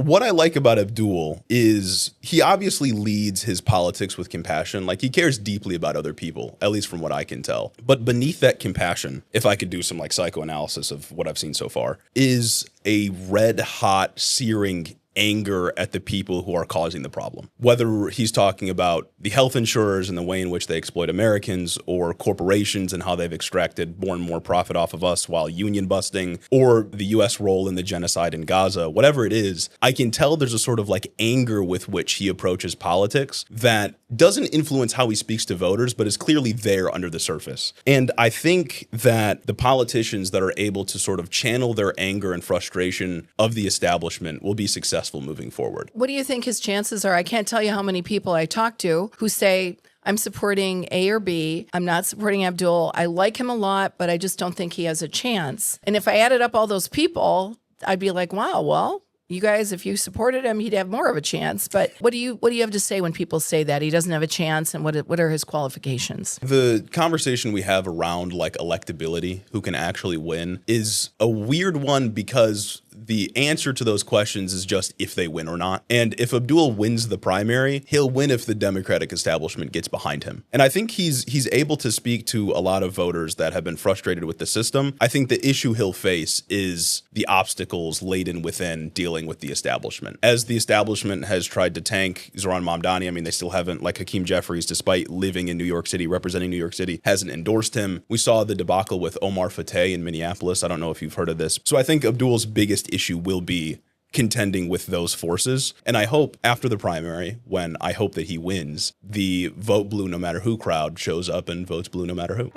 what I like about Abdul is he obviously leads his politics with compassion. Like, he cares deeply about other people, at least from what I can tell. But beneath that compassion, if I could do some like psychoanalysis of what I've seen so far, is a red hot, searing anger at the people who are causing the problem. Whether he's talking about the health insurers and the way in which they exploit Americans, or corporations and how they've extracted more and more profit off of us while union busting, or the US role in the genocide in Gaza, whatever it is, I can tell there's a sort of like anger with which he approaches politics that doesn't influence how he speaks to voters, but is clearly there under the surface. And I think that the politicians that are able to sort of channel their anger and frustration of the establishment will be successful moving forward. What do you think his chances are? I can't tell you how many people I talk to who say, I'm supporting A or B. I'm not supporting Abdul. I like him a lot, but I just don't think he has a chance. And if I added up all those people, I'd be like, wow, well, you guys, if you supported him, he'd have more of a chance. But what do you have to say when people say that he doesn't have a chance, and what are his qualifications? The conversation we have around like electability, who can actually win, is a weird one because the answer to those questions is just if they win or not. And if Abdul wins the primary, he'll win if the Democratic establishment gets behind him. And I think he's able to speak to a lot of voters that have been frustrated with the system. I think the issue he'll face is the obstacles laden within dealing with the establishment. As the establishment has tried to tank Zohran Mamdani, I mean, they still haven't, like Hakeem Jeffries, despite living in New York City, representing New York City, hasn't endorsed him. We saw the debacle with Omar Fateh in Minneapolis. I don't know if you've heard of this. So I think Abdul's biggest issue will be contending with those forces. And I hope after the primary, when I hope that he wins, the vote blue no matter who crowd shows up and votes blue no matter who.